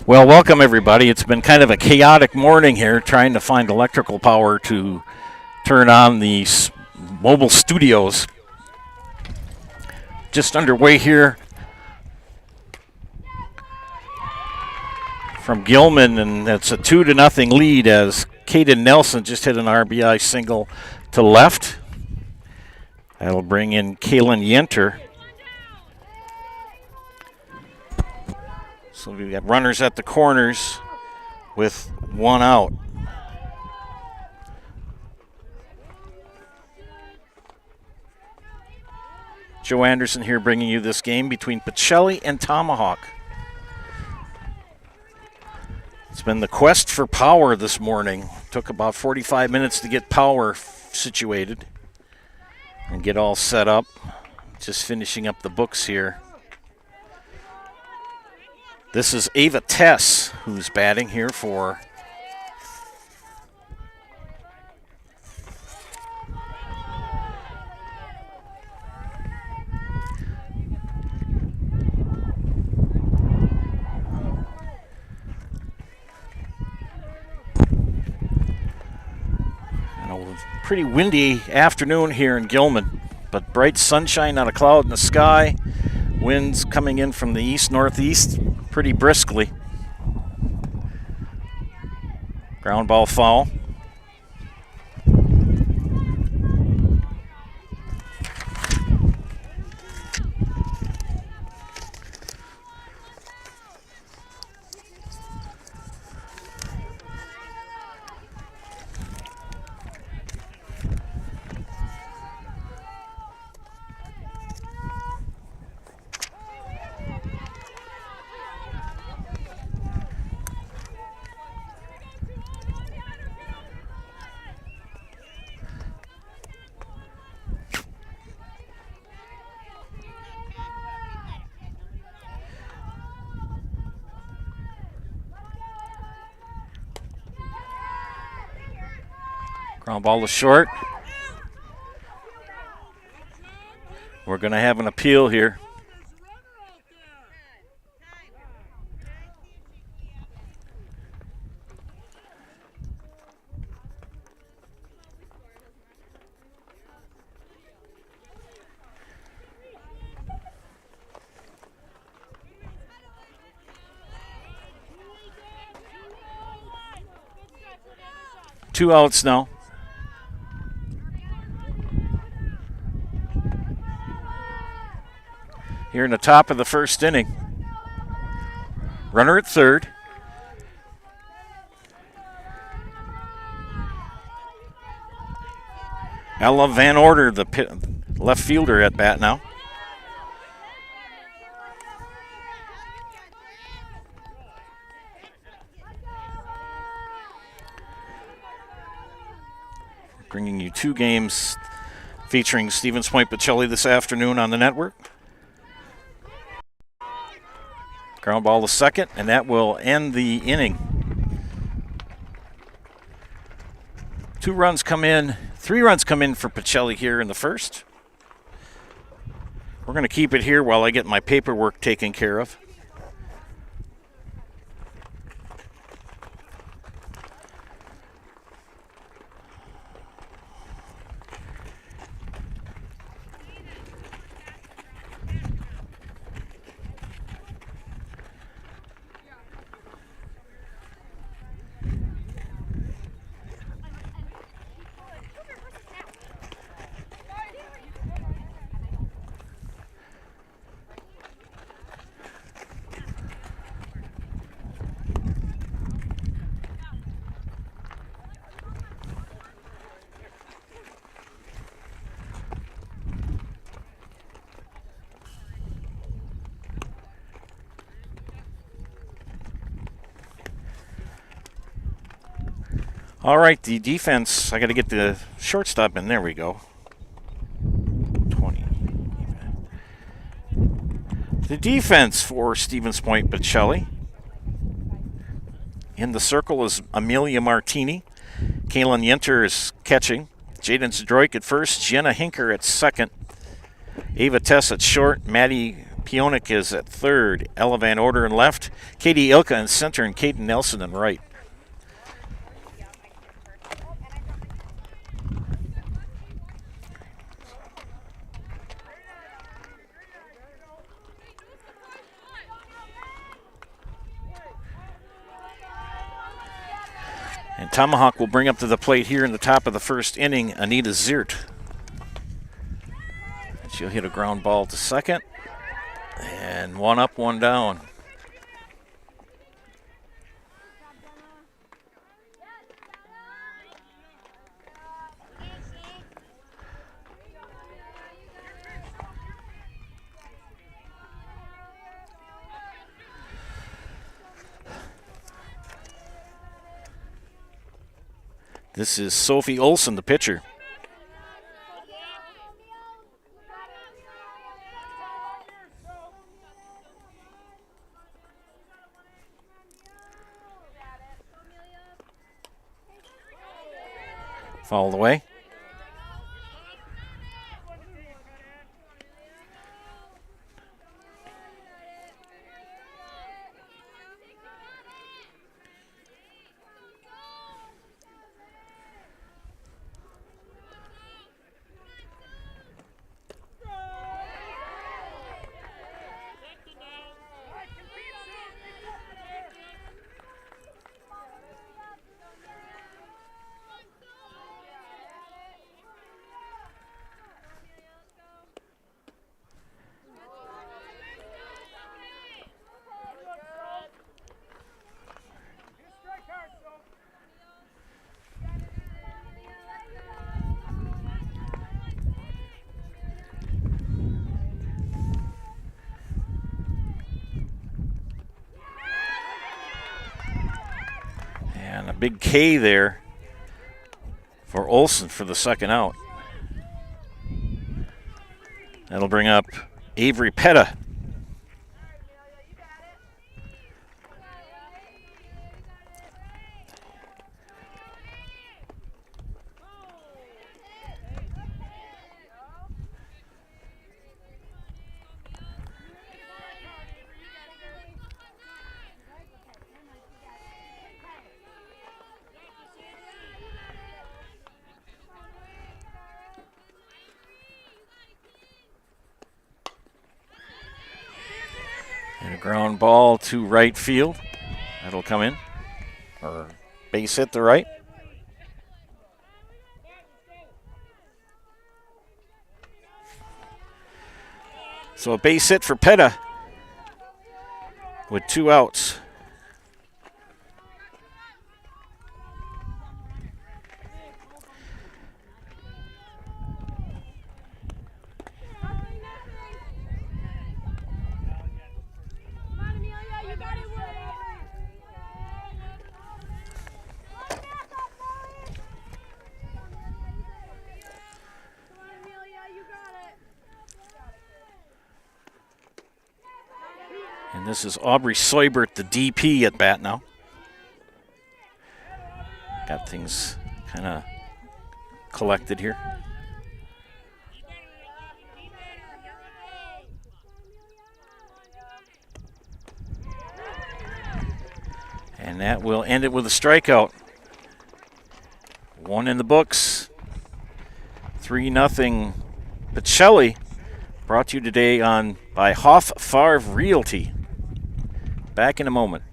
Well, welcome everybody. It's been kind of a chaotic morning here trying to find electrical power to turn on the mobile studios. Just underway here from Gilman, and it's a 2-0 lead as Caden Nelson just hit an RBI single to left. That'll bring in Kalen Yenter. So we've got runners at the corners with one out. Joe Anderson here bringing you this game between Pacelli and Tomahawk. It's been the quest for power this morning. Took about 45 minutes to get power situated and get all set up. Just finishing up the books here. This is Ava Tess who's batting here for pretty windy afternoon here in Gilman, but bright sunshine, not a cloud in the sky. Winds coming in from the east-northeast pretty briskly. Ground ball foul. Ground ball to short. We're going to have an appeal here. Two outs now. Here in the top of the first inning. Runner at third. Ella Van Order, the left fielder, at bat now. Bringing you two games featuring Stevens Point Pacelli this afternoon on the network. Ground ball to second, and that will end the inning. 3 runs come in for Pacelli here in the first. We're going to keep it here while I get my paperwork taken care of. All right, the defense, I got to get the shortstop in. There we go. 20. The defense for Stevens Point Pacelli. In the circle is Amelia Martini. Kalen Yenter is catching. Jaden Zdroik at first. Jenna Hinker at second. Ava Tess at short. Maddie Pionik is at third. Ella Van Order in left. Katie Ilka in center, and Kaden Nelson in right. And Tomahawk will bring up to the plate here in the top of the first inning, Anita Ziert. She'll hit a ground ball to second. And one up, one down. This is Sophie Olson, the pitcher. Fouled away. And a big K there for Olson for the second out. That'll bring up Avery Petta. And a ground ball to right field. That'll come in. Or base hit to right. So a base hit for Petta with 2 outs. And this is Aubrey Seubert, the DP, at bat now. Got things kind of collected here. And that will end it with a strikeout. 1 in the books. 3-0 Pacelli, brought to you today by Hoff Favre Realty. Back in a moment.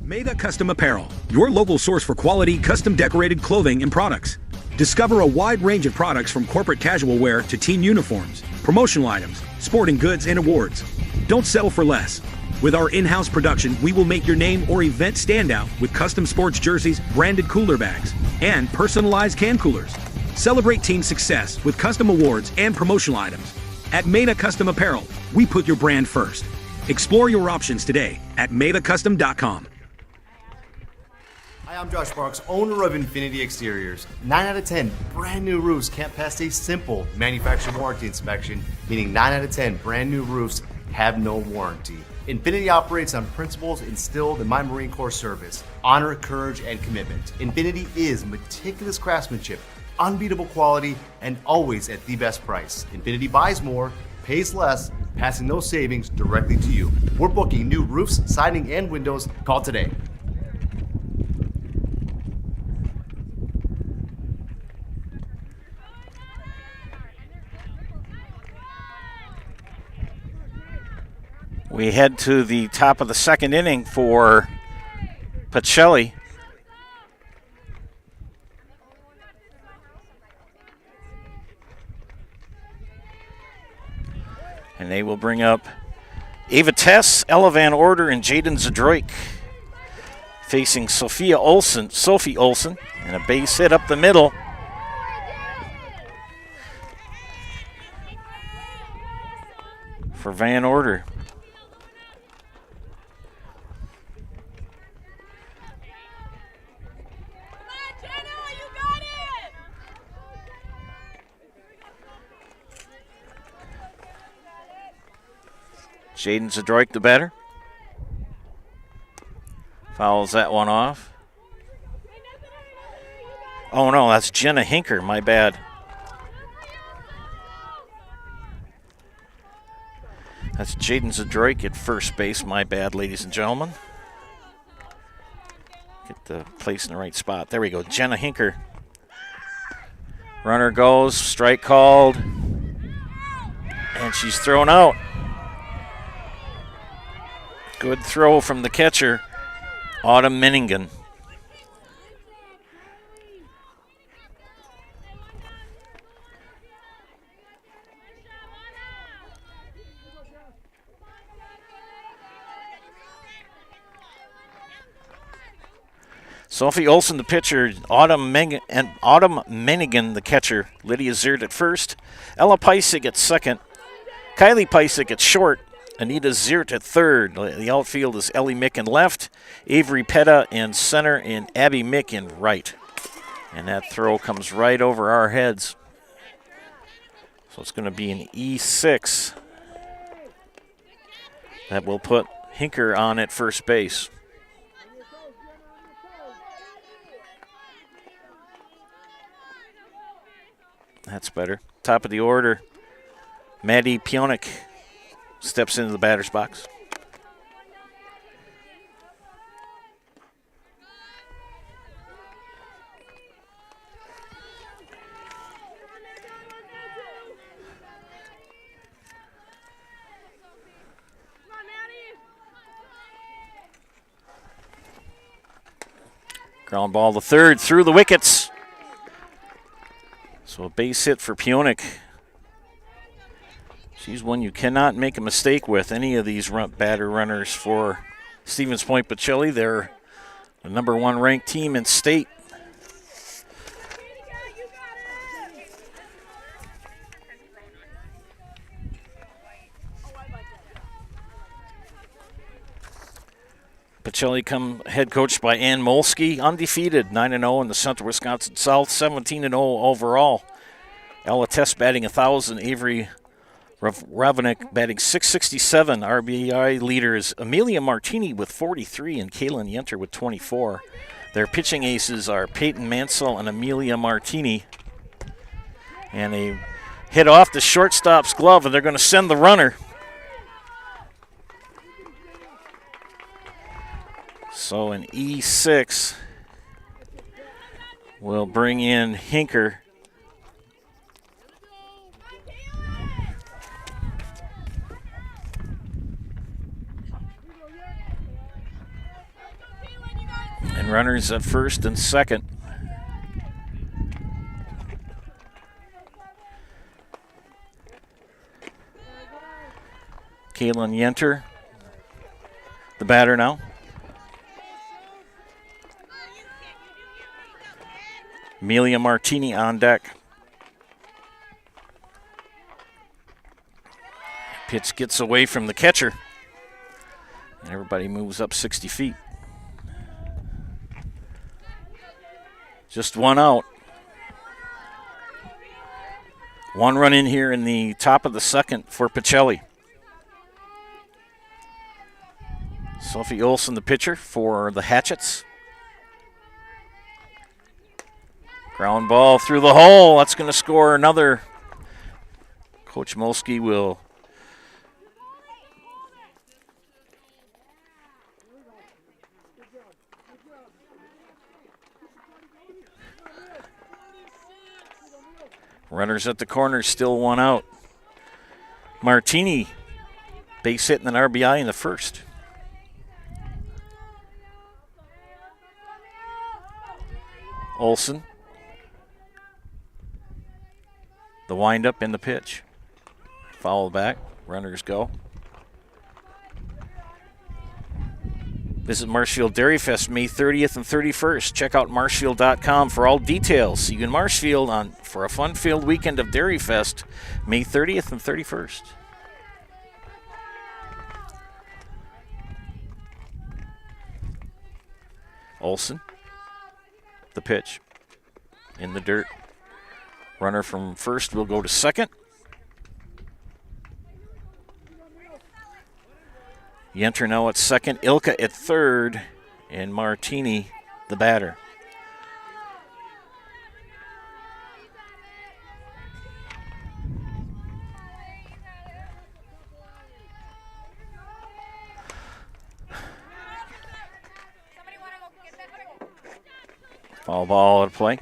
Maida Custom Apparel, your local source for quality, custom decorated clothing and products. Discover a wide range of products from corporate casual wear to team uniforms, promotional items, sporting goods, and awards. Don't settle for less. With our in-house production, we will make your name or event stand out with custom sports jerseys, branded cooler bags, and personalized can coolers. Celebrate team success with custom awards and promotional items. At Maida Custom Apparel, we put your brand first. Explore your options today at MaidaCustom.com. Hi, I'm Josh Sparks, owner of Infinity Exteriors. 9 out of 10 brand new roofs can't pass a simple manufacturer warranty inspection, meaning 9 out of 10 brand new roofs have no warranty. Infinity operates on principles instilled in my Marine Corps service: honor, courage, and commitment. Infinity is meticulous craftsmanship, unbeatable quality, and always at the best price. Infinity buys more, pays less, passing those savings directly to you. We're booking new roofs, siding, and windows. Call today. We head to the top of the second inning for Pacelli. And they will bring up Ava Tess, Ella Van Order, and Jaden Zadroik facing Sophie Olsen, and a base hit up the middle. For Van Order. Jaden Zadroik, the batter. Fouls that one off. Oh, no, that's Jenna Hinker. My bad. That's Jaden Zadroik at first base. My bad, ladies and gentlemen. Get the place in the right spot. There we go. Jenna Hinker. Runner goes. Strike called. And she's thrown out. Good throw from the catcher, Autumn Menningen. Sophie Olsen, the pitcher, Autumn Menningen, the catcher, Lydia Ziert at first, Ella Peisig at second, Kylie Peisig at short, Anita Ziert at third. The outfield is Ellie Mick in left, Avery Petta in center, and Abby Mick in right. And that throw comes right over our heads. So it's going to be an E6. That will put Hinker on at first base. That's better. Top of the order, Maddie Pionik steps into the batter's box. Ground ball to third, through the wickets. So a base hit for Pionik. She's one you cannot make a mistake with, any of these batter runners for Stevens Point Pacelli. They're the #1 ranked team in state. Pacelli head coached by Ann Molsky, undefeated, 9-0 in the Central Wisconsin South, 17-0 overall. Ella Tess batting 1,000, Avery Ravenick batting 667. RBI leaders Amelia Martini with 43 and Kaylin Yenter with 24. Their pitching aces are Peyton Mansell and Amelia Martini. And they hit off the shortstop's glove, and they're going to send the runner. So an E6 will bring in Hinker. And runners at first and second. Kaylin Yenter, the batter now. Amelia Martini on deck. Pitch gets away from the catcher. And everybody moves up 60 feet. Just one out. One run in here in the top of the second for Pacelli. Sophie Olsen, the pitcher for the Hatchets. Ground ball through the hole. That's going to score another. Coach Molsky will Runners at the corner, still one out. Martini, base hit and an RBI in the first. Olson. The windup and the pitch. Foul back. Runners go. Visit Marshfield Dairy Fest May 30th and 31st. Check out marshfield.com for all details. See you in Marshfield for a fun-filled weekend of Dairy Fest May 30th and 31st. Olson. The pitch. In the dirt. Runner from first will go to second. Yenter now at second, Ilka at third, and Martini the batter. Foul ball at play.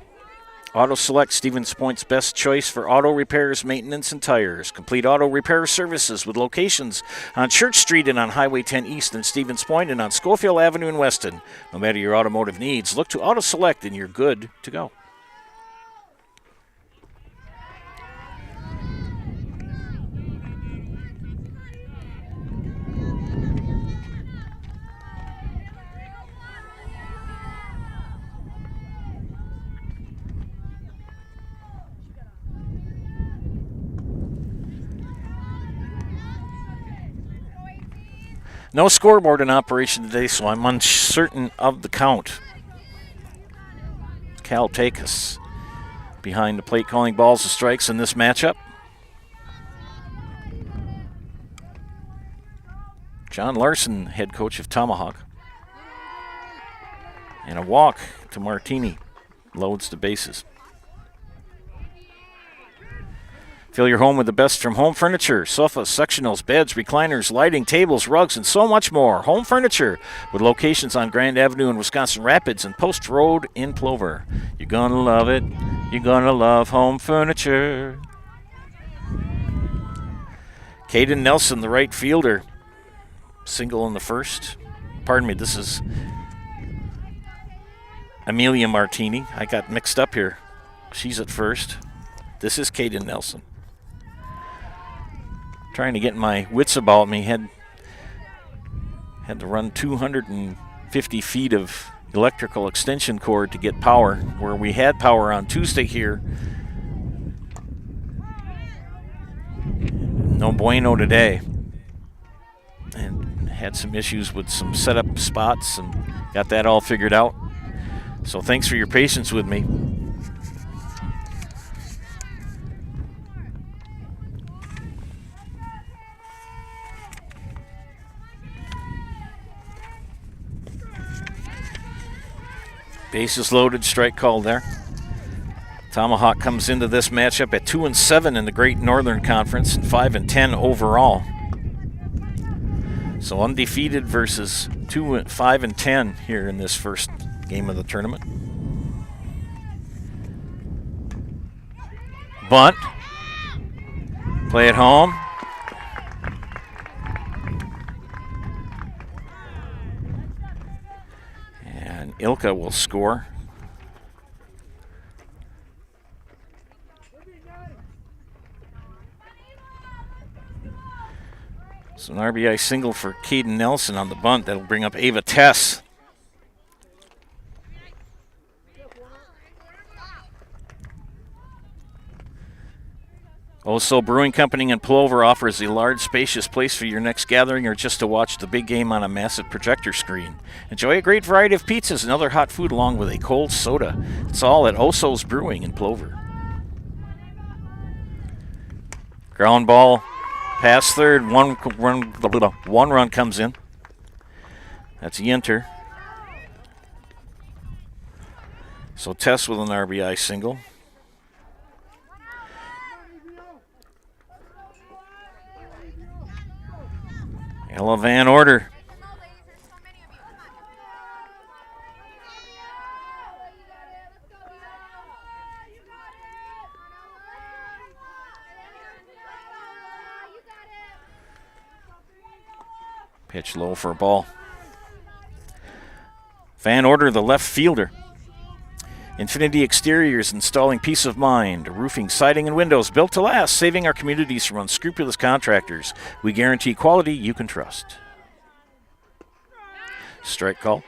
Auto Select, Stevens Point's best choice for auto repairs, maintenance, and tires. Complete auto repair services with locations on Church Street and on Highway 10 East in Stevens Point and on Schofield Avenue in Weston. No matter your automotive needs, look to Auto Select and you're good to go. No scoreboard in operation today, so I'm uncertain of the count. Cal Takis behind the plate calling balls and strikes in this matchup. John Larson, head coach of Tomahawk. And a walk to Martini. Loads the bases. Fill your home with the best from home furniture, sofas, sectionals, beds, recliners, lighting, tables, rugs, and so much more. Home Furniture, with locations on Grand Avenue in Wisconsin Rapids and Post Road in Plover. You're going to love it. You're going to love Home Furniture. Caden Nelson, the right fielder. Single in the first. Pardon me, this is Amelia Martini. I got mixed up here. She's at first. This is Caden Nelson. Trying to get my wits about me. Had to run 250 feet of electrical extension cord to get power, where we had power on Tuesday here. No bueno today. And had some issues with some setup spots and got that all figured out. So thanks for your patience with me. Bases loaded, strike called there. Tomahawk comes into this matchup at 2-7 in the Great Northern Conference and 5-10 overall. So undefeated versus 5-10 here in this first game of the tournament. Bunt. Play at home. And Ilka will score. So an RBI single for Caden Nelson on the bunt. That'll bring up Ava Tess. Also, Brewing Company in Plover offers a large, spacious place for your next gathering or just to watch the big game on a massive projector screen. Enjoy a great variety of pizzas and other hot food along with a cold soda. It's all at Oso's Brewing in Plover. Ground ball past third. One run comes in. That's Yenter. So Tess with an RBI single. Ella Van Order. Pitch low for a ball. Van Order, the left fielder. Infinity Exteriors, installing peace of mind. Roofing, siding, and windows built to last, saving our communities from unscrupulous contractors. We guarantee quality you can trust. Strike call.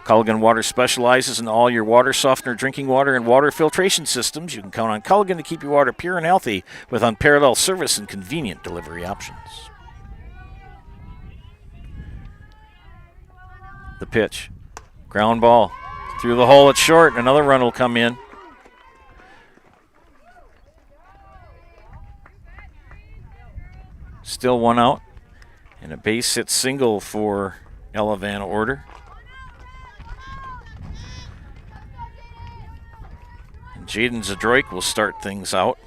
Culligan Water specializes in all your water softener, drinking water, and water filtration systems. You can count on Culligan to keep your water pure and healthy with unparalleled service and convenient delivery options. The pitch. Ground ball. Through the hole at short. Another run will come in. Still one out. And a base hit single for Ella Van Order. And Jaden Zadroik will start things out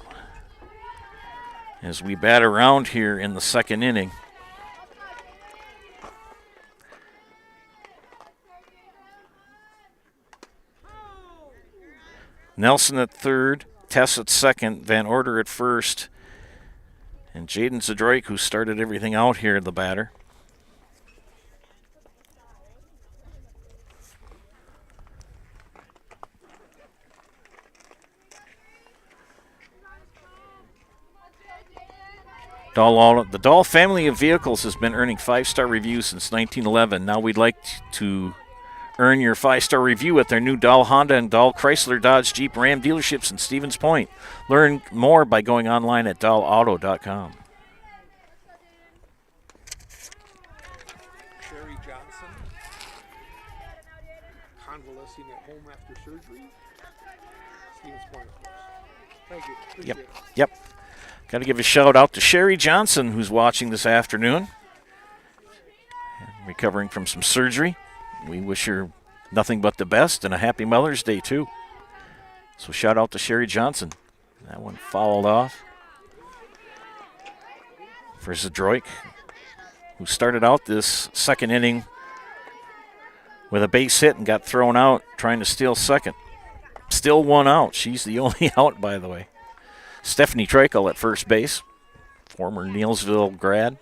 as we bat around here in the second inning. Nelson at third, Tess at second, Van Order at first, and Jaden Zadroik, who started everything out here, the batter. The Dahl family of vehicles has been earning 5-star reviews since 1911. Now we'd like to earn your 5-star review at their new Dahl Honda and Dahl Chrysler Dodge Jeep Ram dealerships in Stevens Point. Learn more by going online at dahlauto.com. Sherry Johnson, convalescing at home after surgery. Stevens Point, of course. Thank you. Appreciate it. Yep. Got to give a shout out to Sherry Johnson, who's watching this afternoon, recovering from some surgery. We wish her nothing but the best and a happy Mother's Day, too. So shout out to Sherry Johnson. That one fouled off for Zadroik, who started out this second inning with a base hit and got thrown out trying to steal second. Still one out. She's the only out, by the way. Stephanie Treichel at first base, former Neilsville grad.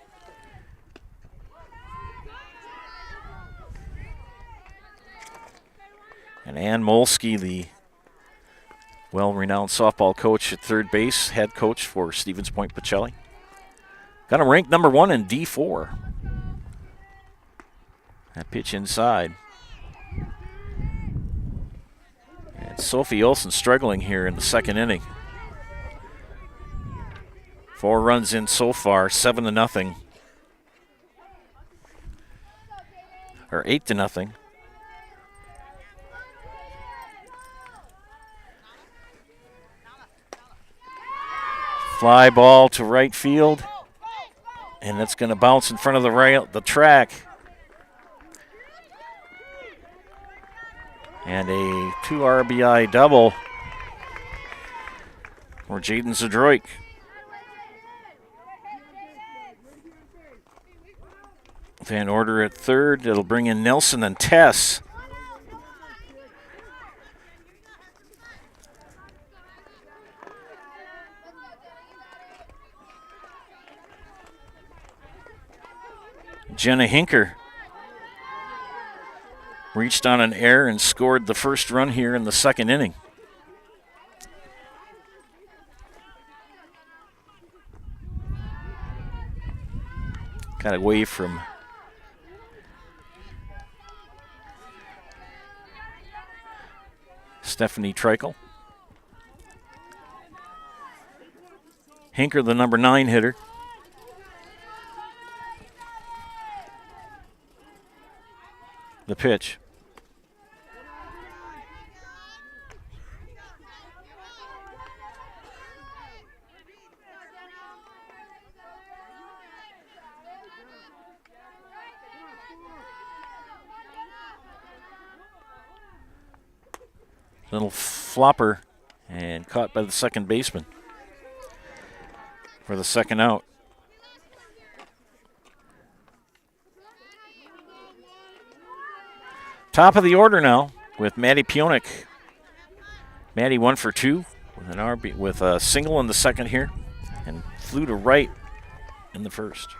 And Ann Molsky, the well-renowned softball coach at third base, head coach for Stevens Point Pacelli. Got him ranked number 1 in D4. That pitch inside. And Sophie Olsen struggling here in the second inning. 4 runs in so far, 7-0. Or 8-0. Fly ball to right field, and it's going to bounce in front of the track. And a 2 RBI double for Jaden Zadroik. Van Order at third. It'll bring in Nelson and Tess. Jenna Hinker reached on an error and scored the first run here in the second inning. Got away from Stephanie Treichel. Hinker, the number 9 hitter. The pitch. Little flopper and caught by the second baseman for the second out. Top of the order now with Maddie Pionik. Maddie 1 for 2 with an RB with a single in the second here and flew to right in the first.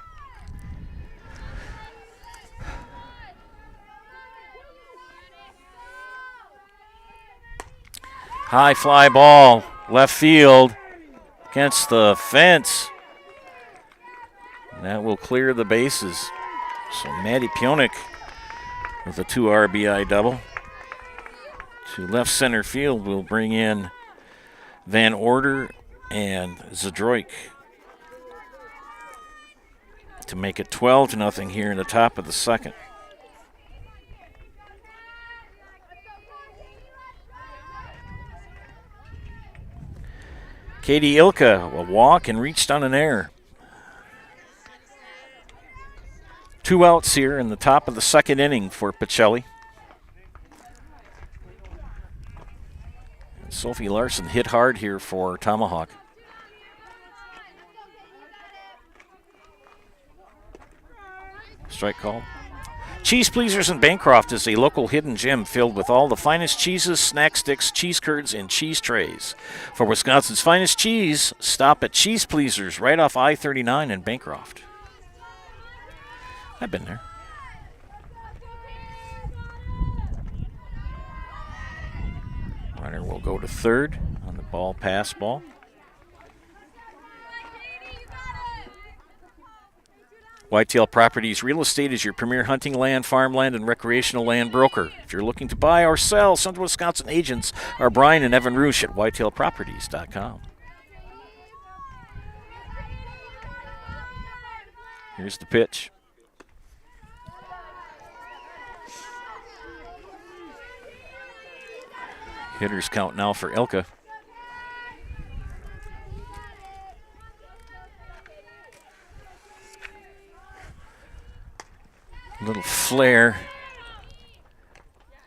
High fly ball, left field, against the fence. And that will clear the bases. So Matty Pionik with a 2 RBI double. To left center field will bring in Van Order and Zadroik to make it 12-0 here in the top of the second. Katie Ilka will walk and reached on an error. 2 outs here in the top of the second inning for Pacelli. And Sophie Larson hit hard here for Tomahawk. Strike call. Cheese Pleasers in Bancroft is a local hidden gem filled with all the finest cheeses, snack sticks, cheese curds, and cheese trays. For Wisconsin's finest cheese, stop at Cheese Pleasers right off I-39 in Bancroft. I've been there. Runner will go to third on the ball pass ball. Whitetail Properties Real Estate is your premier hunting land, farmland, and recreational land broker. If you're looking to buy or sell, Central Wisconsin agents are Brian and Evan Roosh at whitetailproperties.com. Here's the pitch. Hitters count now for Ilka. A little flare.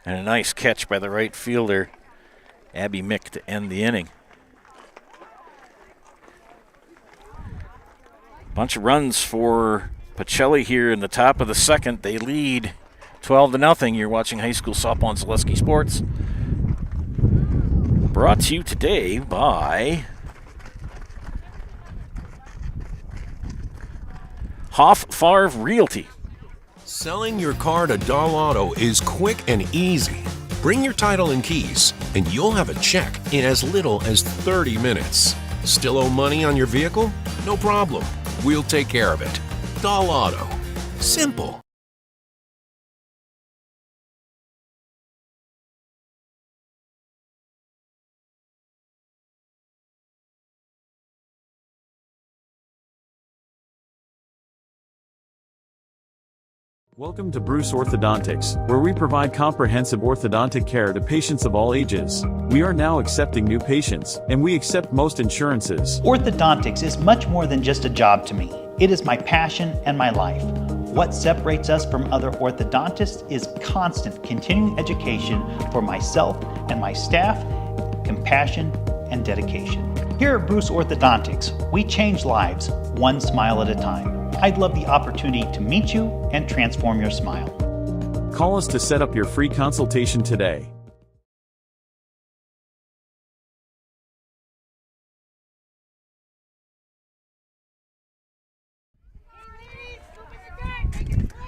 And a nice catch by the right fielder, Abby Mick, to end the inning. Bunch of runs for Pacelli here in the top of the second. They lead 12-0. You're watching high school softball on Zaleski Sports. Brought to you today by Hoff Favre Realty. Selling your car to Dahl Auto is quick and easy. Bring your title and keys, and you'll have a check in as little as 30 minutes. Still owe money on your vehicle? No problem. We'll take care of it. Dahl Auto. Simple. Welcome to Bruce Orthodontics, where we provide comprehensive orthodontic care to patients of all ages. We are now accepting new patients, and we accept most insurances. Orthodontics is much more than just a job to me. It is my passion and my life. What separates us from other orthodontists is constant continuing education for myself and my staff, compassion, and dedication. Here at Bruce Orthodontics, we change lives one smile at a time. I'd love the opportunity to meet you and transform your smile. Call us to set up your free consultation today.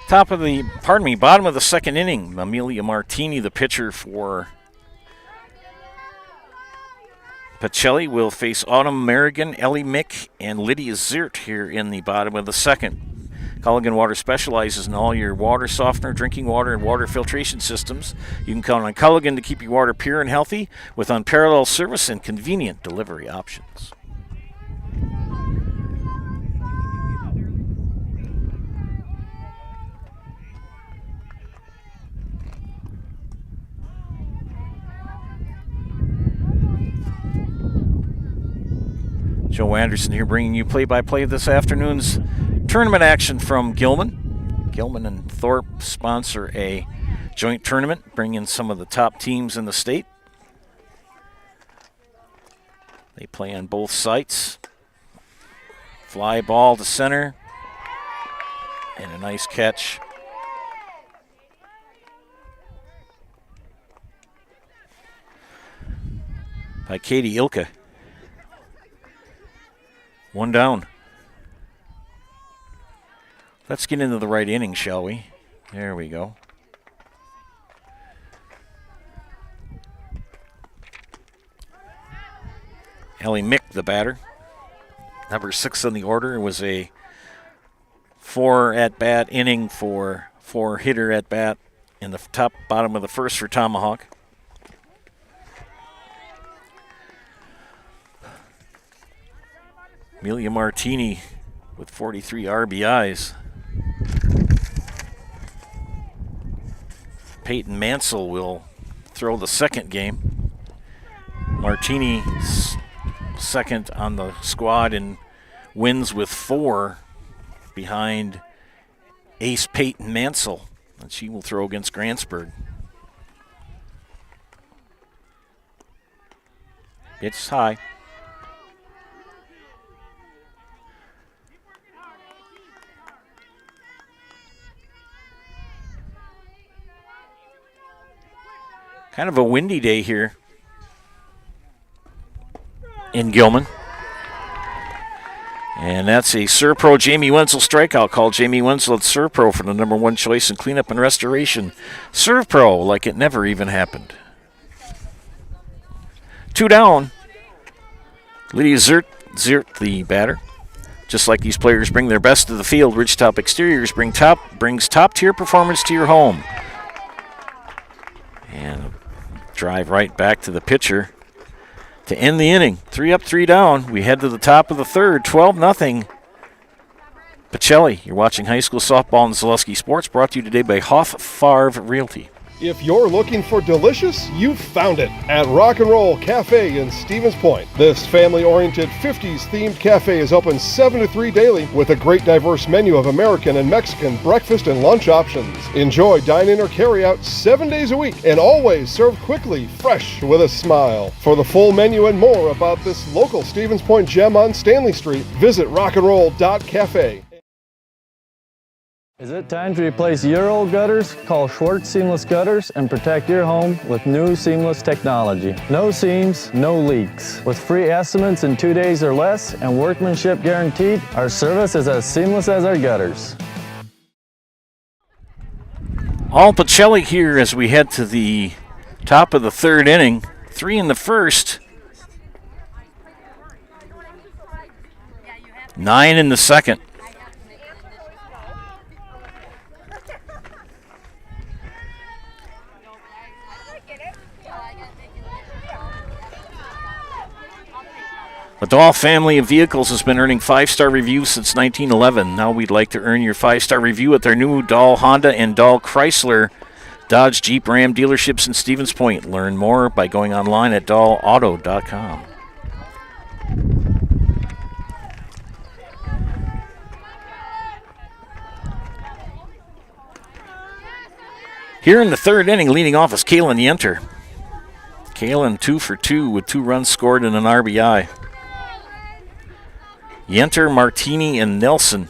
Bottom of the second inning. Amelia Martini, the pitcher for Pacelli, will face Autumn Merrigan, Ellie Mick, and Lydia Ziert here in the bottom of the second. Culligan Water specializes in all your water softener, drinking water, and water filtration systems. You can count on Culligan to keep your water pure and healthy with unparalleled service and convenient delivery options. Joe Anderson here bringing you play-by-play of this afternoon's tournament action from Gilman. Gilman and Thorpe sponsor a joint tournament, bring in some of the top teams in the state. They play on both sites. Fly ball to center. And a nice catch by Katie Ilka. One down. Let's get into the right inning, shall we? There we go. Ellie Mick, the batter. Number 6 on the order. It was a 4 at-bat inning for 4-hitter at-bat in the bottom of the first for Tomahawk. Amelia Martini with 43 RBIs. Peyton Mansell will throw the second game. Martini second on the squad and wins with 4 behind ace Peyton Mansell, and she will throw against Grantsburg. It's high. Kind of a windy day here in Gilman. And that's a Serpro Jamie Wenzel strikeout call. Jamie Wenzel at Serpro for the number 1 choice in cleanup and restoration. Serpro like it never even happened. 2 down. Lydia Zert, the batter. Just like these players bring their best to the field, Ridgetop Exteriors brings top-tier performance to your home. And drive right back to the pitcher to end the inning. 3 up, 3 down. We head to the top of the third, 12-0. Pacelli, you're watching high school softball in Zaleski Sports, brought to you today by Hoff Favre Realty. If you're looking for delicious, you've found it at Rock and Roll Cafe in Stevens Point. This family-oriented 50s themed cafe is open 7 to 3 daily with a great diverse menu of American and Mexican breakfast and lunch options. Enjoy dine-in or carry-out 7 days a week and always served quickly, fresh with a smile. For the full menu and more about this local Stevens Point gem on Stanley Street, visit rockandroll.cafe. Is it time to replace your old gutters? Call Schwartz Seamless Gutters and protect your home with new seamless technology. No seams, no leaks. With free estimates in 2 days or less and workmanship guaranteed, our service is as seamless as our gutters. All Pacelli here as we head to the top of the third inning. 3 in the first. 9 in the second. The Dahl family of vehicles has been earning 5-star reviews since 1911. Now we'd like to earn your 5-star review at their new Dahl Honda and Dahl Chrysler Dodge Jeep Ram dealerships in Stevens Point. Learn more by going online at dahlauto.com. Here in the third inning, leading off is Kaylin Yenter. Kaylin 2 for 2 with 2 runs scored and an RBI. Yenter, Martini, and Nelson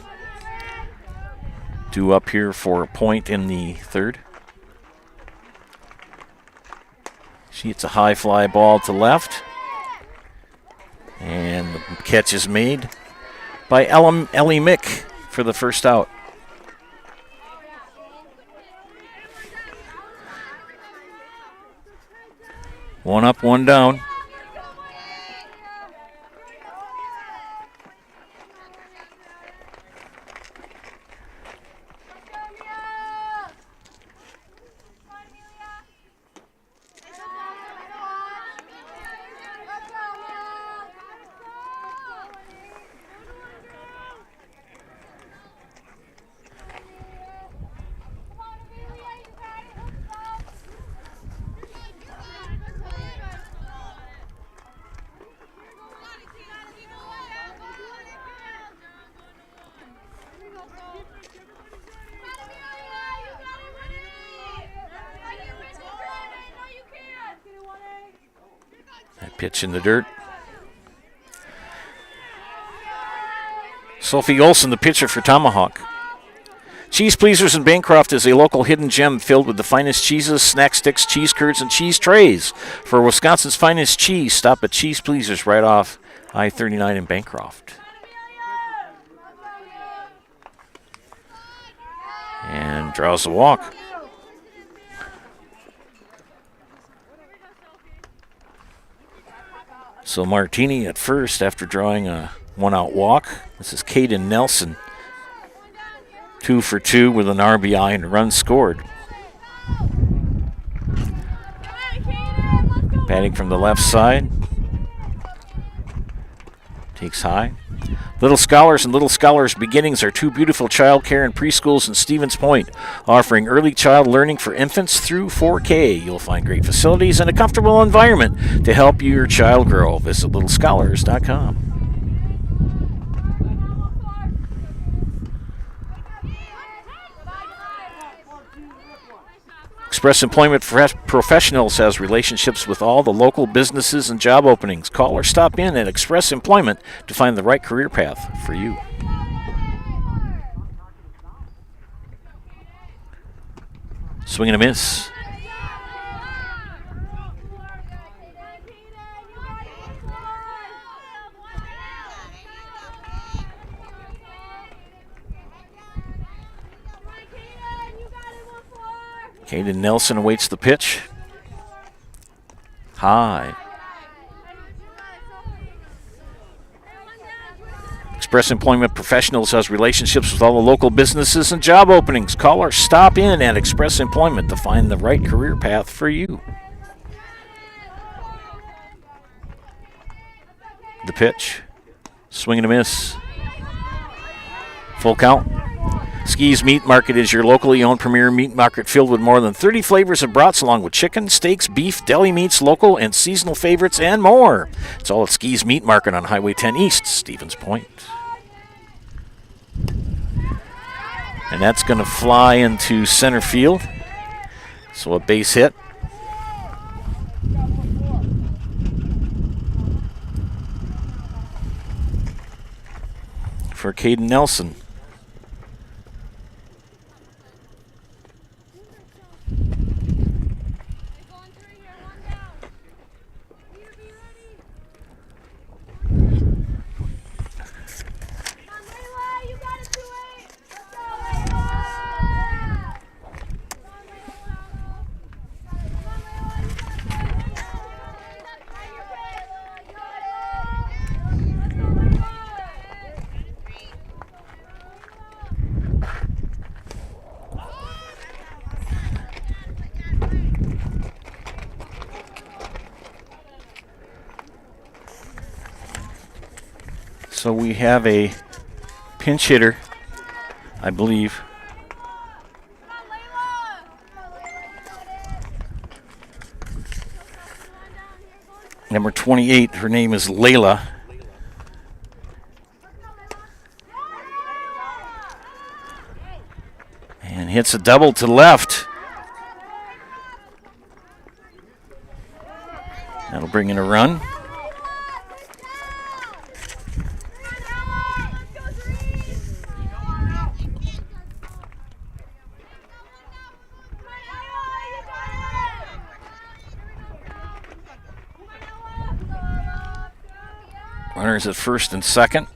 due up here for a point in the third. She hits a high fly ball to left. And the catch is made by Ellie Mick for the first out. One up, one down. Pitch in the dirt. Sophie Olson, the pitcher for Tomahawk. Cheese Pleasers in Bancroft is a local hidden gem filled with the finest cheeses, snack sticks, cheese curds, and cheese trays. For Wisconsin's finest cheese, stop at Cheese Pleasers right off I-39 in Bancroft. And draws the walk. So Martini at first after drawing a one-out walk. This is Caden Nelson. 2 for 2 with an RBI and a run scored. Batting from the left side. Takes high. Little Scholars and Little Scholars Beginnings are 2 beautiful child care and preschools in Stevens Point, offering early child learning for infants through 4K. You'll find great facilities and a comfortable environment to help your child grow. Visit littlescholars.com. Express Employment Professionals has relationships with all the local businesses and job openings. Call or stop in at Express Employment to find the right career path for you. Swing and a miss. Caden Nelson awaits the pitch. High. Express Employment Professionals has relationships with all the local businesses and job openings. Call or stop in at Express Employment to find the right career path for you. The pitch. Swing and a miss. Full count. Ski's Meat Market is your locally owned premier meat market filled with more than 30 flavors of brats along with chicken, steaks, beef, deli meats, local and seasonal favorites, and more. It's all at Ski's Meat Market on Highway 10 East, Stevens Point. And that's going to fly into center field. So a base hit. For Caden Nelson. So we have a pinch hitter, I believe. Number 28, her name is Layla. And hits a double to left. That'll bring in a run. Runners at first and second.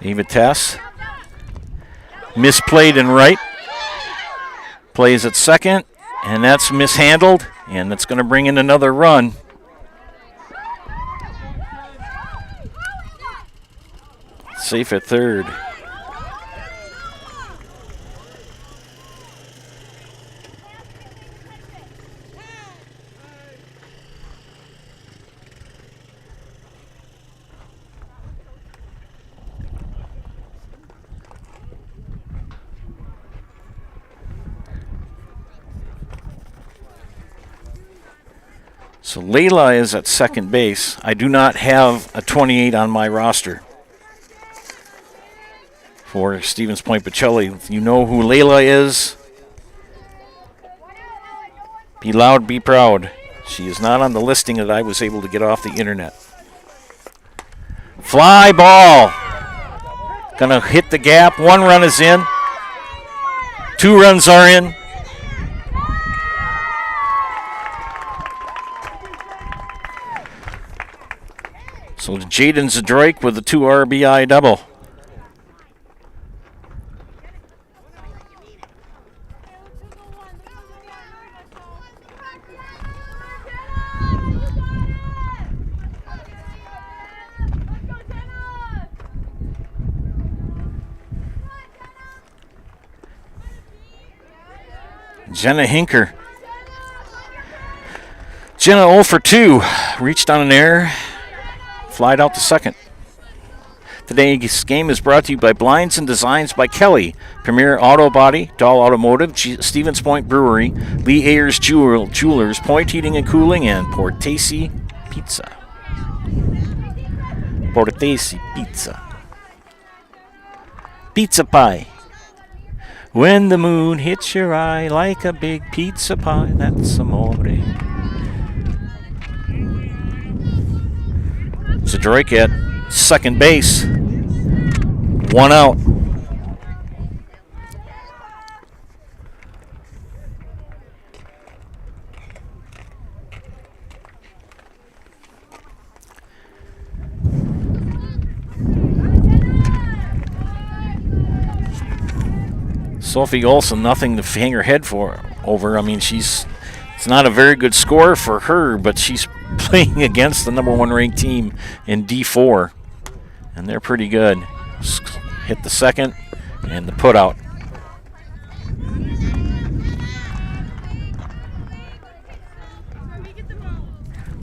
Eva Tess. Misplayed in right. Plays at second, and that's mishandled, and that's going to bring in another run. Safe at third. So Layla is at second base. I do not have a 28 on my roster for Stevens Point Pacelli. You know who Layla is. Be loud, be proud. She is not on the listing that I was able to get off the internet. Fly ball. Gonna hit the gap. 1 run is in. 2 runs are in. So Jaden Zadroik with the 2 RBI double. Jenna Hinker. Jenna 0 for 2. Reached on an error. Flied out to second. Today's game is brought to you by Blinds and Designs by Kelly, Premier Auto Body, Dahl Automotive, Stevens Point Brewery, Lee Ayers Jewelers, Point Heating and Cooling, and Portesi Pizza. Portesi Pizza. Pizza pie. When the moon hits your eye like a big pizza pie, that's amore. Zadroik at second base. 1 out. Sophie Olsen, nothing to hang her head over. I mean, it's not a very good score for her, but she's playing against the number 1 ranked team in D4, and they're pretty good. Hit the second and the put out.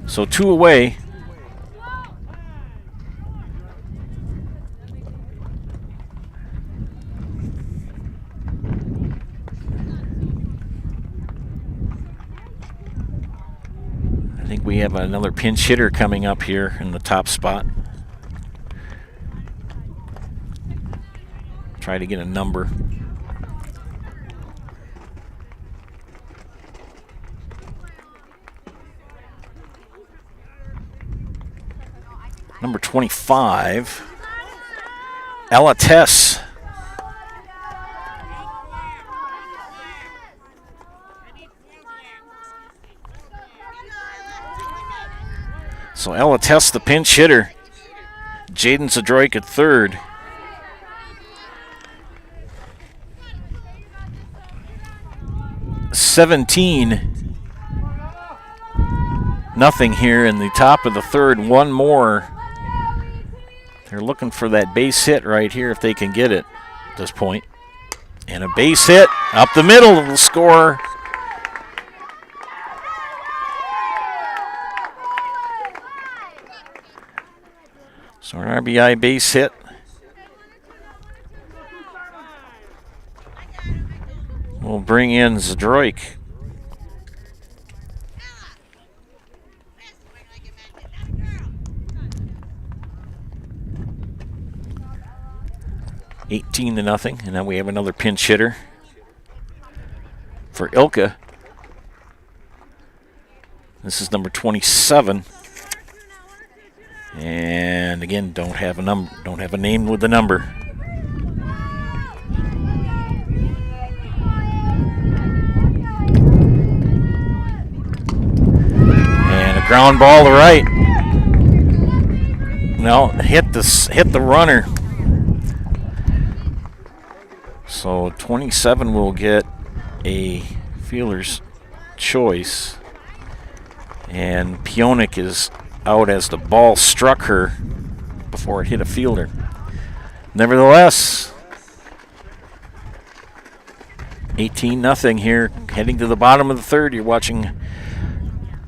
So 2 away. I think we have another pinch hitter coming up here in the top spot. Try to get a number. Number 25, Ella Tess. So Ella Tess, the pinch hitter. Jaden Zadroik at third. $17-0 here in the top of the third. One more. They're looking for that base hit right here if they can get it at this point. And a base hit up the middle of the score. So an RBI base hit. We'll bring in Zadroik. $18-0, and now we have another pinch hitter for Ilka. This is number 27. And again, don't have a name with the number. And a ground ball to right. No, hit the runner. So 27 will get a fielder's choice, and Pionik is out as the ball struck her before it hit a fielder. Nevertheless, 18-0 here, heading to the bottom of the third. You're watching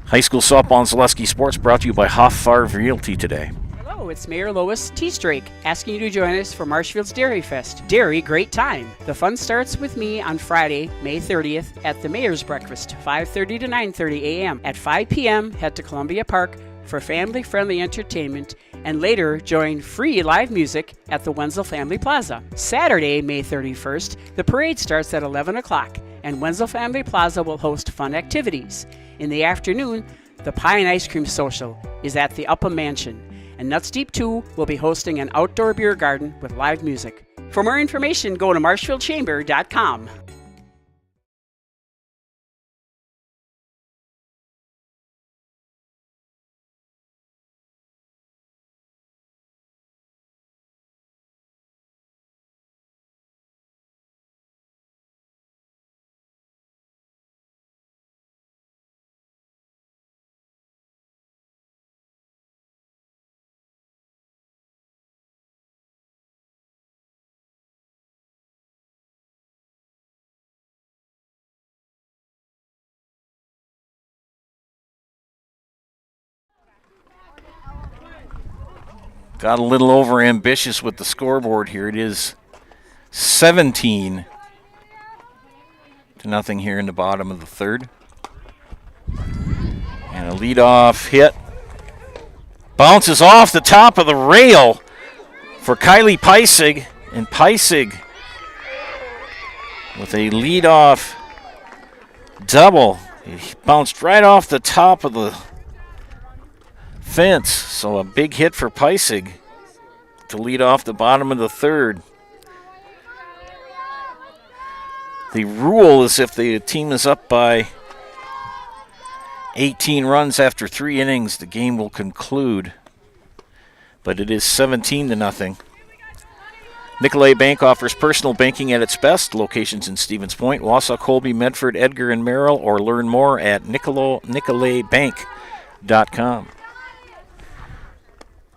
High School Softball and Zaleski Sports, brought to you by Hoff-Farv Realty today. Hello, it's Mayor Lois T. Strake asking you to join us for Marshfield's Dairy Fest. Dairy, great time. The fun starts with me on Friday, May 30th at the Mayor's Breakfast, 5:30 to 9:30 a.m. At 5 p.m., head to Columbia Park for family-friendly entertainment, and later join free live music at the Wenzel Family Plaza. Saturday, May 31st, the parade starts at 11 o'clock, and Wenzel Family Plaza will host fun activities. In the afternoon, the Pie and Ice Cream Social is at the Upham Mansion, and Nuts Deep 2 will be hosting an outdoor beer garden with live music. For more information, go to marshfieldchamber.com. got a little over ambitious with the scoreboard here. It is 17-0 here in the bottom of the third. And a leadoff hit. Bounces off the top of the rail for Kylie Peissig. And Peissig with a leadoff double. He bounced right off the top of the fence. So a big hit for Peissig to lead off the bottom of the third. The rule is if the team is up by 18 runs after 3 innings, the game will conclude. But it is 17-0. Nicolay Bank offers personal banking at its best. Locations in Stevens Point, Wausau, Colby, Medford, Edgar, and Merrill, or learn more at nicolaybank.com.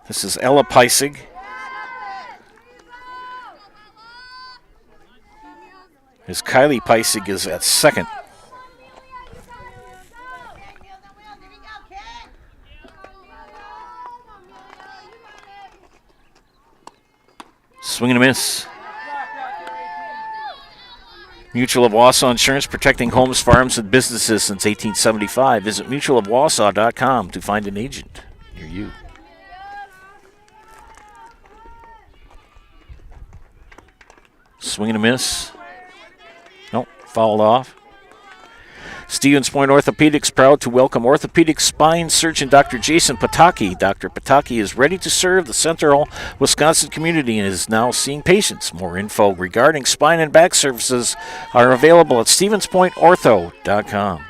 This is Ella Peissig. As Kylie Peissig is at second. Swing and a miss. Mutual of Wausau Insurance, protecting homes, farms, and businesses since 1875. Visit mutualofwausau.com to find an agent near you. Swing and a miss. Nope, fouled off. Stevens Point Orthopedics proud to welcome orthopedic spine surgeon Dr. Jason Pataki. Dr. Pataki is ready to serve the Central Wisconsin community and is now seeing patients. More info regarding spine and back services are available at stevenspointortho.com.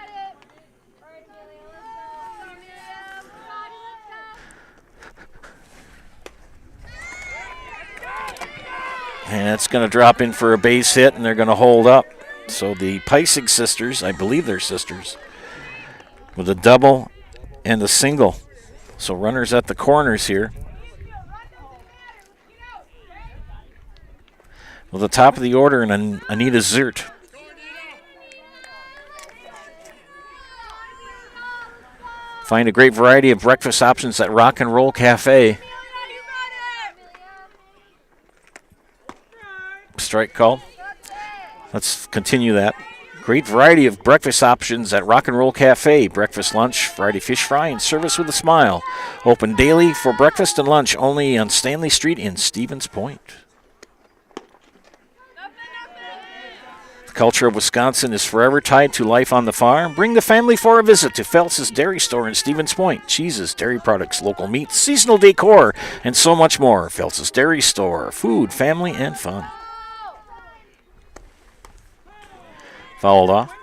And it's going to drop in for a base hit, and they're going to hold up. So the Peissig sisters, I believe they're sisters, with a double and a single. So runners at the corners here. Well, the top of the order, and Anita Zert. Find a great variety of breakfast options at Rock and Roll Cafe. Strike call. Let's continue that. Great variety of breakfast options at Rock and Roll Cafe. Breakfast, lunch, Friday fish fry, and service with a smile. Open daily for breakfast and lunch only on Stanley Street in Stevens Point. The culture of Wisconsin is forever tied to life on the farm. Bring the family for a visit to Phelps' Dairy Store in Stevens Point. Cheeses, dairy products, local meats, seasonal decor, and so much more. Phelps' Dairy Store. Food, family, and fun. Fouled off.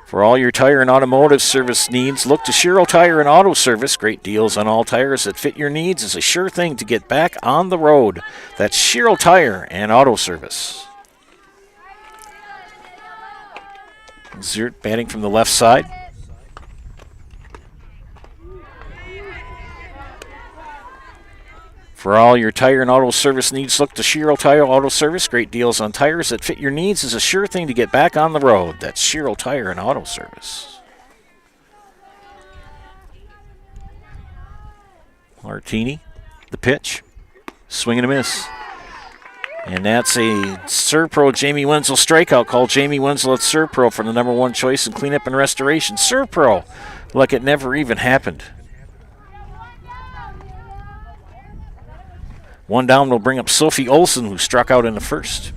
For all your tire and automotive service needs, look to Shiro Tire and Auto Service. Great deals on all tires that fit your needs is a sure thing to get back on the road. That's Shiro Tire and Auto Service. Zert batting from the left side. For all your tire and auto service needs, look to Shiro Tire Auto Service. Great deals on tires that fit your needs is a sure thing to get back on the road. That's Shiro Tire and Auto Service. Martini, the pitch. Swing and a miss. And that's a ServPro Jamie Wenzel strikeout. Call Jamie Wenzel at ServPro for the #1 choice in cleanup and restoration. ServPro, like it never even happened. One down will bring up Sophie Olson, who struck out in the first.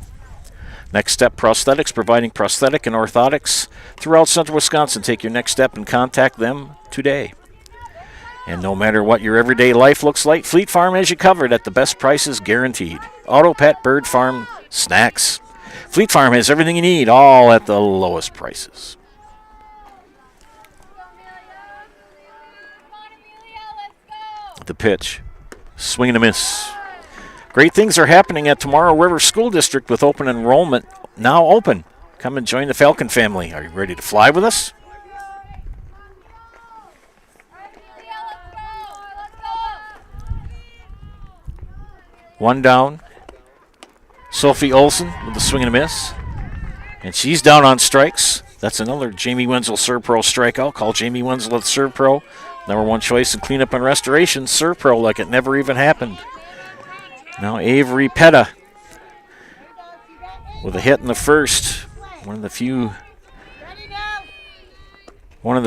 Next Step Prosthetics, providing prosthetic and orthotics throughout Central Wisconsin. Take your next step and contact them today. And no matter what your everyday life looks like, Fleet Farm has you covered at the best prices guaranteed. Auto, pet, bird farm, snacks. Fleet Farm has everything you need, all at the lowest prices. The pitch. Swing and a miss. Great things are happening at Tomorrow River School District with open enrollment now open. Come and join the Falcon family. Are you ready to fly with us? One down. Sophie Olson with the swing and a miss. And she's down on strikes. That's another Jamie Wenzel ServPro strikeout. Call Jamie Wenzel at ServPro. #1 choice in cleanup and restoration. ServPro, like it never even happened. Now Avery Petta with a hit in the first. One of the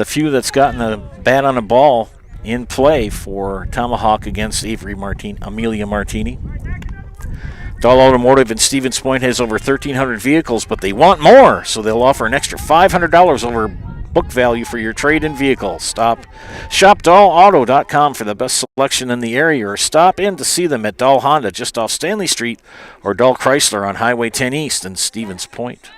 few that's gotten a bat on a ball in play for Tomahawk against Amelia Martini. Dahl Automotive in Stevens Point has over 1,300 vehicles, but they want more, so they'll offer an extra $500 over book value for your trade-in vehicle. Shop DahlAuto.com for the best selection in the area, or stop in to see them at Dahl Honda just off Stanley Street, or Dahl Chrysler on Highway 10 East in Stevens Point.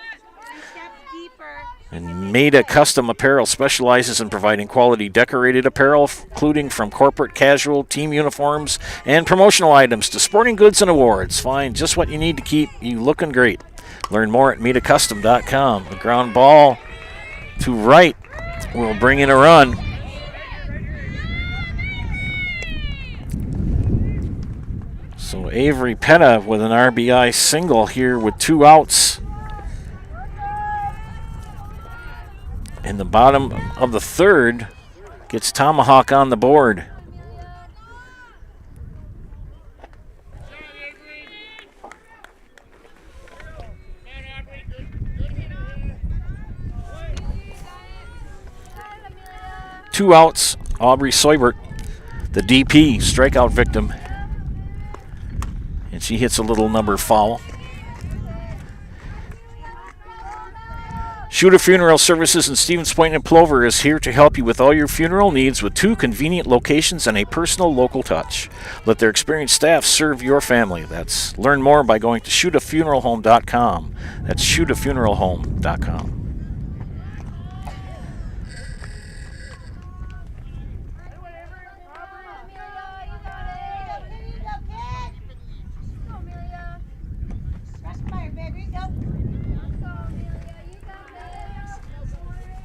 And Maida Custom Apparel specializes in providing quality decorated apparel, including from corporate, casual, team uniforms, and promotional items to sporting goods and awards. Find just what you need to keep you looking great. Learn more at MaidaCustom.com. The ground ball to right will bring in a run. So Avery Petta with an RBI single here with 2 outs. In the bottom of the third, gets Tomahawk on the board. Two outs, Aubrey Seubert, the DP, strikeout victim. And she hits a little number foul. Shooter Funeral Services in Stevens Point and Plover is here to help you with all your funeral needs with 2 convenient locations and a personal local touch. Let their experienced staff serve your family. Learn more by going to shootafuneralhome.com. That's shootafuneralhome.com.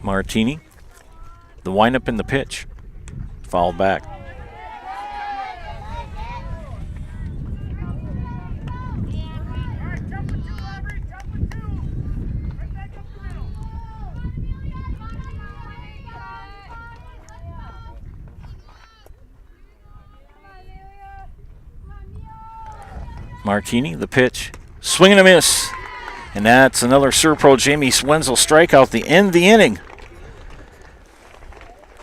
Martini, the windup and the pitch, fouled back. Martini, the pitch, swing and a miss. And that's another Serpro Jamie Wenzel strikeout to end the inning.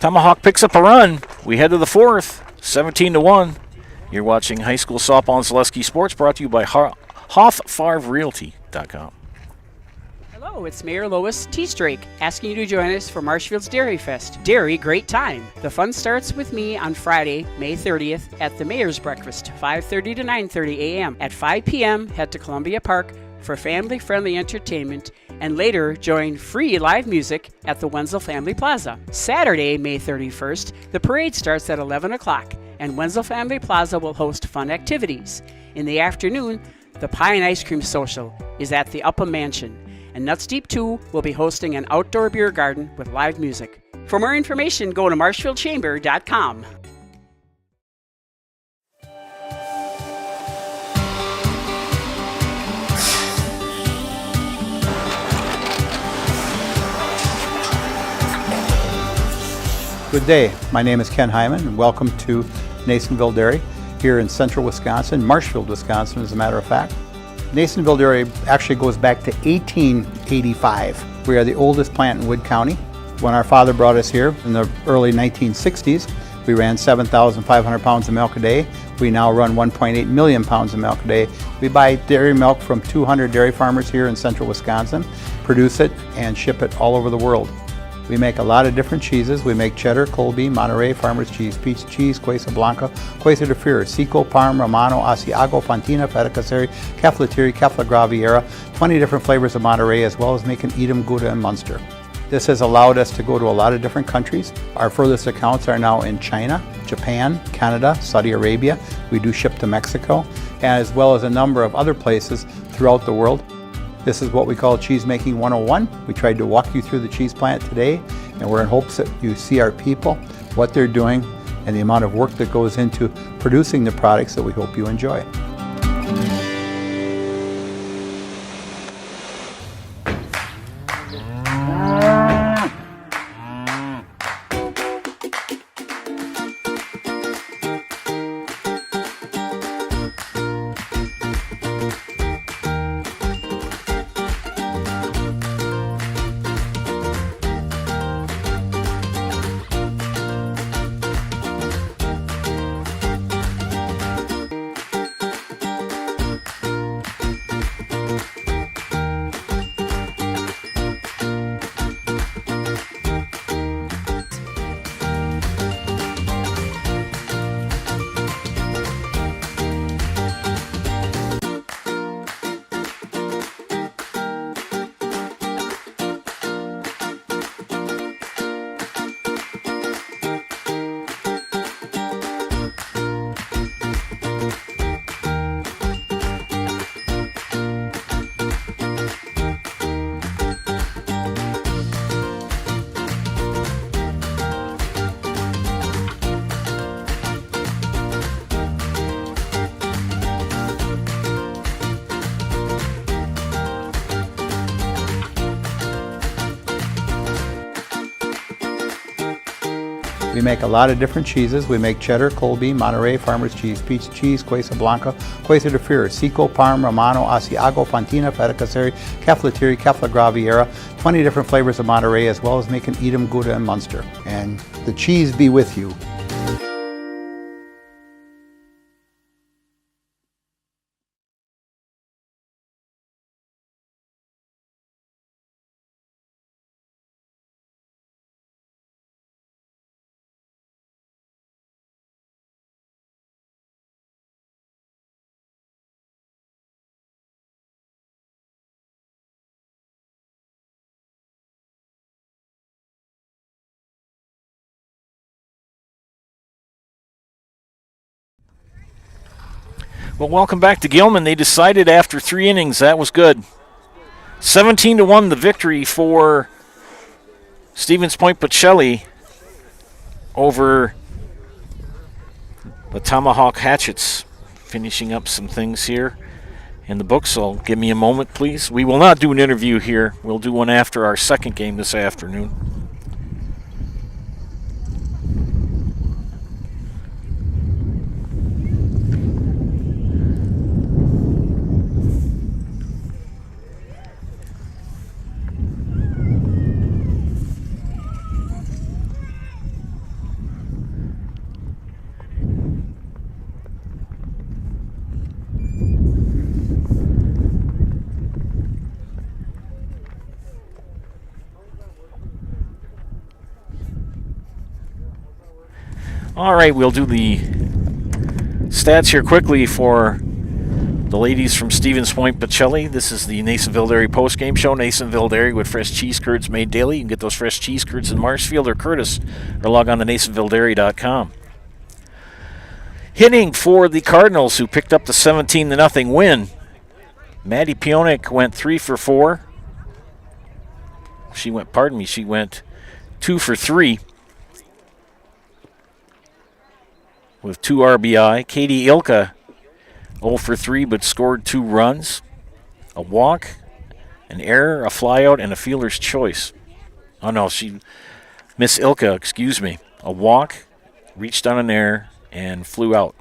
Tomahawk picks up a run. We head to the fourth, 17-1. You're watching High School Softball and Zaleski Sports, brought to you by HoffFarvRealty.com. Hello, it's Mayor Lois T. Strake asking you to join us for Marshfield's Dairy Fest. Dairy, great time. The fun starts with me on Friday, May 30th at the Mayor's Breakfast, 5:30 to 9:30 a.m. At 5 p.m., head to Columbia Park for family-friendly entertainment, and later join free live music at the Wenzel Family Plaza. Saturday, May 31st, the parade starts at 11 o'clock, and Wenzel Family Plaza will host fun activities. In the afternoon, the Pie and Ice Cream Social is at the Upham Mansion, and Nuts Deep 2 will be hosting an outdoor beer garden with live music. For more information, go to marshfieldchamber.com. Good day, my name is Ken Hyman and welcome to Nasonville Dairy here in central Wisconsin, Marshfield, Wisconsin as a matter of fact. Nasonville Dairy actually goes back to 1885. We are the oldest plant in Wood County. When our father brought us here in the early 1960s, we ran 7,500 pounds of milk a day. We now run 1.8 million pounds of milk a day. We buy dairy milk from 200 dairy farmers here in central Wisconsin, produce it and ship it all over the world. We make a lot of different cheeses. We make cheddar, Colby, Monterey, Farmer's Cheese, Peach Cheese, Quesa Blanca, Quesa de Freer, Seco, Parm, Romano, Asiago, Fontina, Feta Caseri, Caflateri, Cafla Graviera, 20 different flavors of Monterey, as well as making Edam, Gouda, and Munster. This has allowed us to go to a lot of different countries. Our furthest accounts are now in China, Japan, Canada, Saudi Arabia. We do ship to Mexico, as well as a number of other places throughout the world. This is what we call Cheese Making 101. We tried to walk you through the cheese plant today, and we're in hopes that you see our people, what they're doing, and the amount of work that goes into producing the products that we hope you enjoy. We make a lot of different cheeses. We make cheddar, Colby, Monterey, Farmer's Cheese, Pizza Cheese, Quesa Blanca, Quesa de Fir, Seco, Parm, Romano, Asiago, Fontina, Feta Caseri, Caflateri, Cafla Graviera, 20 different flavors of Monterey, as well as making Edam, Gouda, and Munster. And the cheese be with you. Well, welcome back to Gilman. They decided after 3 innings that was good. 17-1 the victory for Stevens Point Pacelli over the Tomahawk Hatchets. Finishing up some things here in the book, so give me a moment, please. We will not do an interview here. We'll do one after our second game this afternoon. All right, we'll do the stats here quickly for the ladies from Stevens Point Pacelli. This is the Nasonville Dairy postgame show. Nasonville Dairy with fresh cheese curds made daily. You can get those fresh cheese curds in Marshfield or Curtis, or log on to NasonvilleDairy.com. Hitting for the Cardinals, who picked up the 17-0 win. Maddie Pionik went 3 for 4. She went 2 for 3. With 2 RBI. Katie Ilka, 0 for 3, but scored 2 runs. A walk, an error, a flyout, and a fielder's choice. Oh, no, Miss Ilka, excuse me. A walk, reached on an error, and flew out.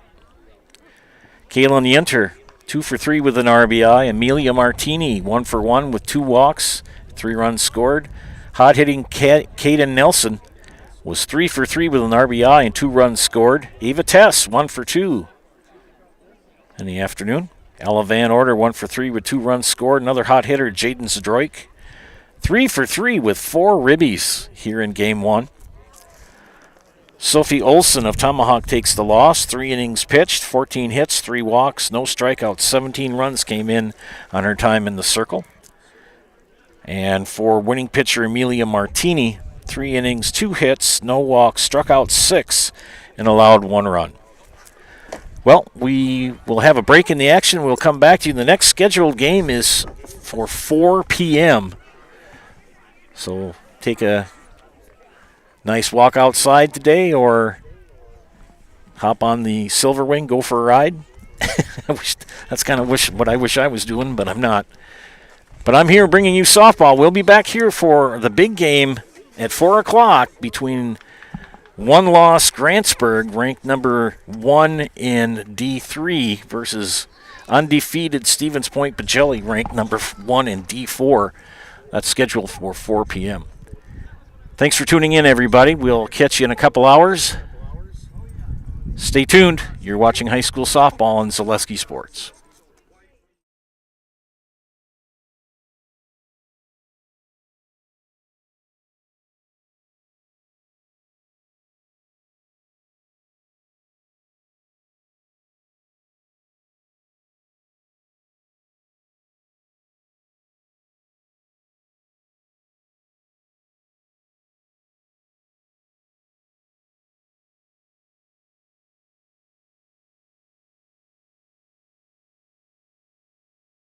Kaylin Yenter, 2 for 3 with an RBI. Amelia Martini, 1 for 1 with 2 walks, 3 runs scored. Hot-hitting Kaden Nelson was 3 for 3 with an RBI and 2 runs scored. Eva Tess, 1 for 2 in the afternoon. Ella Van Order, 1 for 3 with 2 runs scored. Another hot hitter, Jaden Zdroik, 3 for 3 with 4 ribbies here in Game 1. Sophie Olson of Tomahawk takes the loss. 3 innings pitched, 14 hits, 3 walks, no strikeouts. 17 runs came in on her time in the circle. And for winning pitcher Amelia Martini, 3 innings, 2 hits, no walks, struck out 6, and allowed 1 run. Well, we will have a break in the action. We'll come back to you. The next scheduled game is for 4 p.m. So take a nice walk outside today or hop on the Silver Wing, go for a ride. That's kind of what I wish I was doing, but I'm not. But I'm here bringing you softball. We'll be back here for the big game at 4 o'clock between one-loss Grantsburg, ranked number 1 in D3, versus undefeated Stevens Point Pacelli, ranked number 1 in D4. That's scheduled for 4 p.m. Thanks for tuning in, everybody. We'll catch you in a couple hours. Stay tuned. You're watching high school softball on Zaleski Sports.